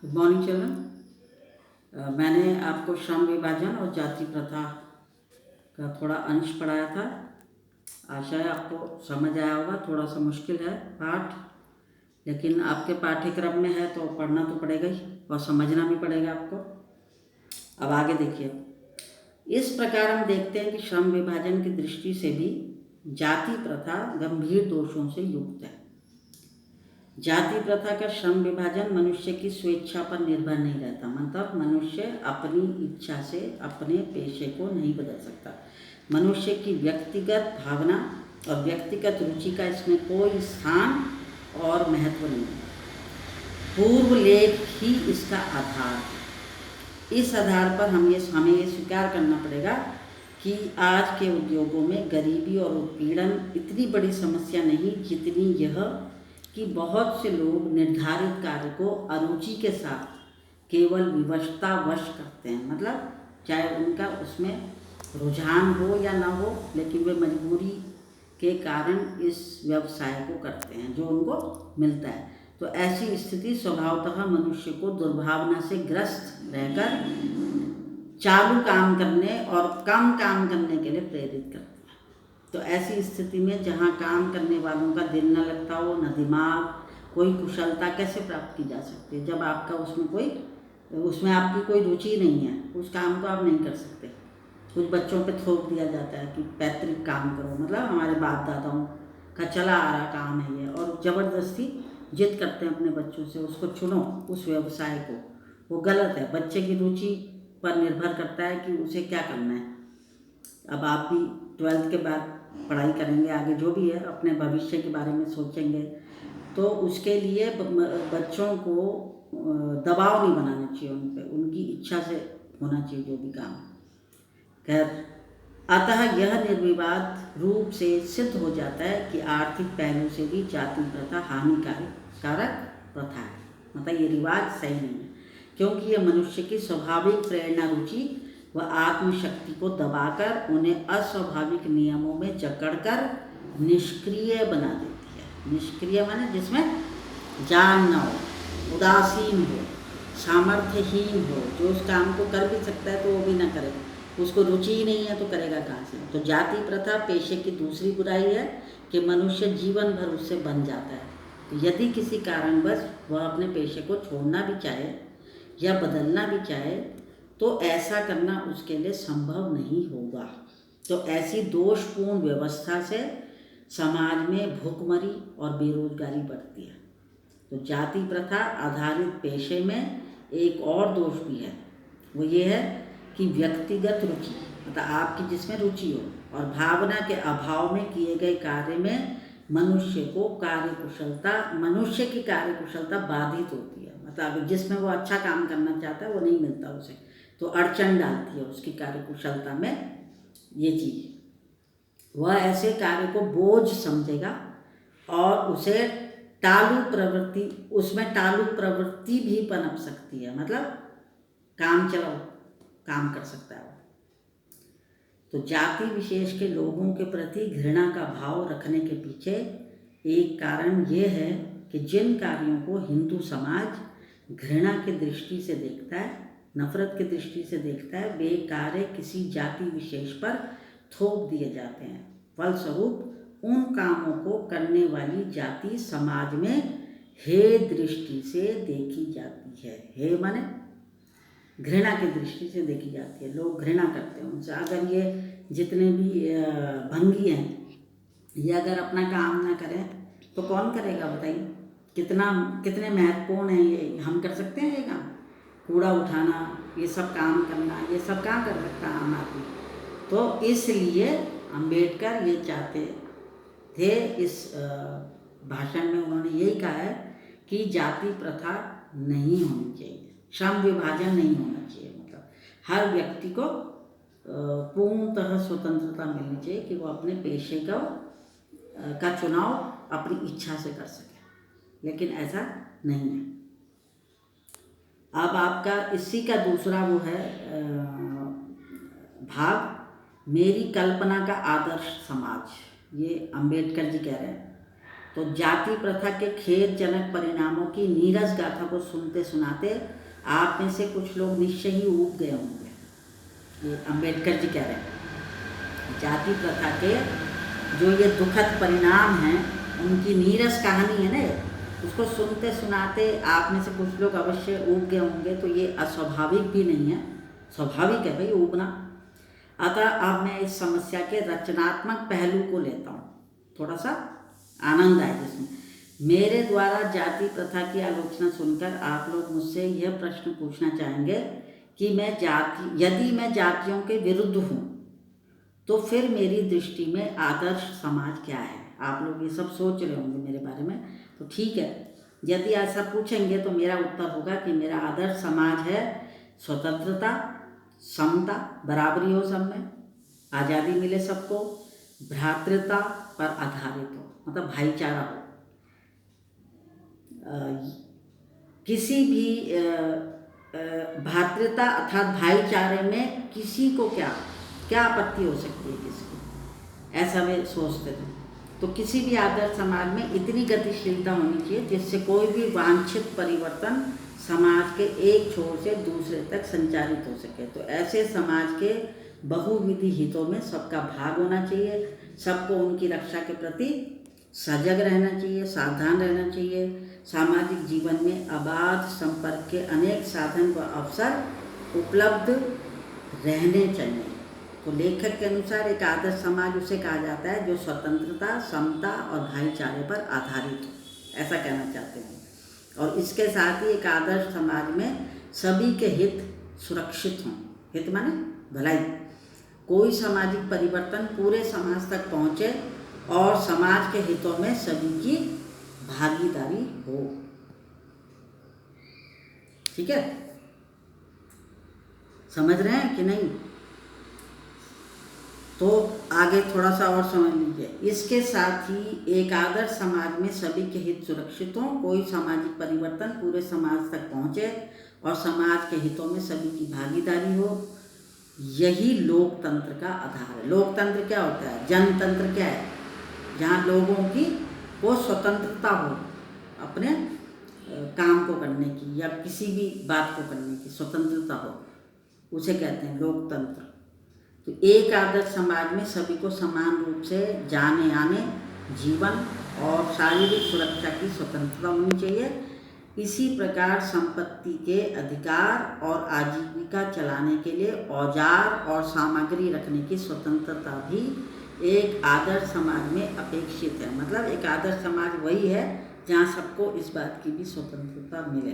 Good morning children. मैंने आपको श्रम विभाजन और जाति प्रथा का थोड़ा अंश पढ़ाया था। आशा है आपको समझ आया होगा। थोड़ा सा मुश्किल है पाठ, लेकिन आपके पाठ्यक्रम में है तो पढ़ना तो पड़ेगा ही और समझना भी पड़ेगा आपको। अब आगे देखिए। इस प्रकार हम देखते हैं कि श्रम विभाजन की दृष्टि से भी जाति प्रथा गंभीर दोषों से युक्त है। जाति प्रथा का श्रम विभाजन मनुष्य की स्वेच्छा पर निर्भर नहीं रहता, मतलब मनुष्य अपनी इच्छा से अपने पेशे को नहीं बदल सकता। मनुष्य की व्यक्तिगत भावना और व्यक्तिगत रुचि का इसमें कोई स्थान और महत्व नहीं है। पूर्व लेख ही इसका आधार है। इस आधार पर हमें ये स्वीकार करना पड़ेगा कि आज के उद्योगों में गरीबी और उत्पीड़न इतनी बड़ी समस्या नहीं जितनी यह कि बहुत से लोग निर्धारित कार्य को अरुचि के साथ केवल विवशतावश करते हैं, मतलब चाहे उनका उसमें रुझान हो या ना हो, लेकिन वे मजबूरी के कारण इस व्यवसाय को करते हैं जो उनको मिलता है। तो ऐसी स्थिति स्वभावतः मनुष्य को दुर्भावना से ग्रस्त रहकर चालू काम करने और कम काम करने के लिए प्रेरित करती है। तो ऐसी स्थिति में जहाँ काम करने वालों का दिल न लगता हो, न दिमाग, कोई कुशलता कैसे प्राप्त की जा सकती है? जब आपका उसमें आपकी कोई रुचि नहीं है, उस काम को आप नहीं कर सकते। कुछ बच्चों पे थोप दिया जाता है कि पैतृक काम करो, मतलब हमारे बाप दादाओं का चला आ रहा काम है ये, और ज़बरदस्ती जिद करते हैं अपने बच्चों से उसको चुनो, उस व्यवसाय को। वो गलत है। बच्चे की रुचि पर निर्भर करता है कि उसे क्या करना है। अब आप भी 12th के बाद पढ़ाई करेंगे, आगे जो भी है अपने भविष्य के बारे में सोचेंगे, तो उसके लिए बच्चों को दबाव नहीं बनाना चाहिए उन पर, उनकी इच्छा से होना चाहिए जो भी काम। खैर, अतः यह निर्विवाद रूप से सिद्ध हो जाता है कि आर्थिक पहलू से भी जाति प्रथा हानिकारक प्रथा है, मतलब ये रिवाज सही नहीं है, क्योंकि यह मनुष्य की स्वाभाविक प्रेरणा, रुचि व आत्मशक्ति को दबाकर उन्हें अस्वाभाविक नियमों में जकड़कर निष्क्रिय बना देती है। निष्क्रिय माने जिसमें जान न हो, उदासीन हो, सामर्थ्यहीन हो, जो उस काम को कर भी सकता है तो वो भी ना करे, उसको रुचि ही नहीं है तो करेगा कहाँ से। तो जाति प्रथा पेशे की दूसरी बुराई है कि मनुष्य जीवन भर उससे बन जाता है। तो यदि किसी कारणवश वह अपने पेशे को छोड़ना भी चाहे या बदलना भी चाहे तो ऐसा करना उसके लिए संभव नहीं होगा। तो ऐसी दोषपूर्ण व्यवस्था से समाज में भुखमरी और बेरोजगारी बढ़ती है। तो जाति प्रथा आधारित पेशे में एक और दोष भी है, वो ये है कि व्यक्तिगत रुचि, मतलब आपकी जिसमें रुचि हो, और भावना के अभाव में किए गए कार्य में मनुष्य की कार्यकुशलता बाधित होती है। मतलब जिसमें वो अच्छा काम करना चाहता है वो नहीं मिलता उसे, तो अड़चन डालती है उसकी कार्यकुशलता में ये चीज़। वह ऐसे कार्य को बोझ समझेगा और उसमें टालू प्रवृत्ति भी पनप सकती है, मतलब काम चलाओ काम कर सकता है। तो जाति विशेष के लोगों के प्रति घृणा का भाव रखने के पीछे एक कारण ये है कि जिन कार्यों को हिंदू समाज घृणा की दृष्टि से देखता है, नफरत की दृष्टि से देखता है, वे कार्य किसी जाति विशेष पर थोप दिए जाते हैं। फलस्वरूप उन कामों को करने वाली जाति समाज में हे दृष्टि से देखी जाती है। हे माने घृणा की दृष्टि से देखी जाती है, लोग घृणा करते हैं उनसे। अगर ये जितने भी भंगी हैं ये अगर अपना काम ना करें तो कौन करेगा बताइए? कितने महत्वपूर्ण है ये, हम कर सकते हैं ये काम? कूड़ा उठाना, ये सब काम करना, ये सब काम कर सकता है आम आदमी। तो इसलिए अम्बेडकर ये चाहते थे, इस भाषण में उन्होंने यही कहा है कि जाति प्रथा नहीं होनी चाहिए, श्रम विभाजन नहीं होना चाहिए, मतलब हर व्यक्ति को पूर्णतः स्वतंत्रता मिलनी चाहिए कि वो अपने पेशे का चुनाव अपनी इच्छा से कर सके, लेकिन ऐसा नहीं है। अब आपका इसी का दूसरा वो है भाग, मेरी कल्पना का आदर्श समाज। ये अम्बेडकर जी कह रहे हैं तो जाति प्रथा के खेदजनक परिणामों की नीरस गाथा को सुनते सुनाते आप में से कुछ लोग निश्चय ही ऊब गए होंगे। ये अम्बेडकर जी कह रहे हैं, जाति प्रथा के जो ये दुखद परिणाम हैं, उनकी नीरस कहानी है ना, उसको सुनते सुनाते आप में से कुछ लोग अवश्य ऊब गए होंगे। तो ये अस्वाभाविक भी नहीं है, स्वाभाविक है भाई ऊबना। अतः अब मैं इस समस्या के रचनात्मक पहलू को लेता हूँ, थोड़ा सा आनंद आए जिसमें। मेरे द्वारा जाति प्रथा की आलोचना सुनकर आप लोग मुझसे यह प्रश्न पूछना चाहेंगे कि यदि मैं जातियों के विरुद्ध हूँ तो फिर मेरी दृष्टि में आदर्श समाज क्या है। आप लोग ये सब सोच रहे होंगे मेरे बारे में, तो ठीक है, यदि ऐसा पूछेंगे तो मेरा उत्तर होगा कि मेरा आदर्श समाज है स्वतंत्रता, समता, बराबरी हो सब में, आज़ादी मिले सबको, भ्रातृता पर आधारित हो, मतलब भाईचारा हो, किसी भी भ्रातृता अर्थात भाईचारे में किसी को क्या आपत्ति हो सकती है किसकी, ऐसा वे सोचते थे। तो किसी भी आदर्श समाज में इतनी गतिशीलता होनी चाहिए जिससे कोई भी वांछित परिवर्तन समाज के एक छोर से दूसरे तक संचारित हो सके। तो ऐसे समाज के बहुविधि हितों में सबका भाग होना चाहिए, सबको उनकी रक्षा के प्रति सजग रहना चाहिए, सावधान रहना चाहिए। सामाजिक जीवन में अबाध संपर्क के अनेक साधन व अवसर उपलब्ध रहने चाहिए। तो लेखक के अनुसार एक आदर्श समाज उसे कहा जाता है जो स्वतंत्रता, समता और भाईचारे पर आधारित हो, ऐसा कहना चाहते हैं। और इसके साथ ही एक आदर्श समाज में सभी के हित सुरक्षित हों। हित माने भलाई, कोई सामाजिक परिवर्तन पूरे समाज तक पहुँचे और समाज के हितों में सभी की भागीदारी हो। ठीक है, समझ रहे हैं कि नहीं? तो आगे थोड़ा सा और समझ लीजिए। इसके साथ ही एक आदर्श समाज में सभी के हित सुरक्षित हों, कोई सामाजिक परिवर्तन पूरे समाज तक पहुँचे और समाज के हितों में सभी की भागीदारी हो, यही लोकतंत्र का आधार है। लोकतंत्र क्या होता है? जनतंत्र क्या है? जहाँ लोगों की को स्वतंत्रता हो अपने काम को करने की या किसी भी बात को करने की स्वतंत्रता हो, उसे कहते हैं लोकतंत्र। तो एक आदर्श समाज में सभी को समान रूप से जाने आने, जीवन और शारीरिक सुरक्षा की स्वतंत्रता होनी चाहिए। इसी प्रकार संपत्ति के अधिकार और आजीविका चलाने के लिए औजार और सामग्री रखने की स्वतंत्रता भी एक आदर्श समाज में अपेक्षित है। मतलब एक आदर्श समाज वही है जहाँ सबको इस बात की भी स्वतंत्रता मिले।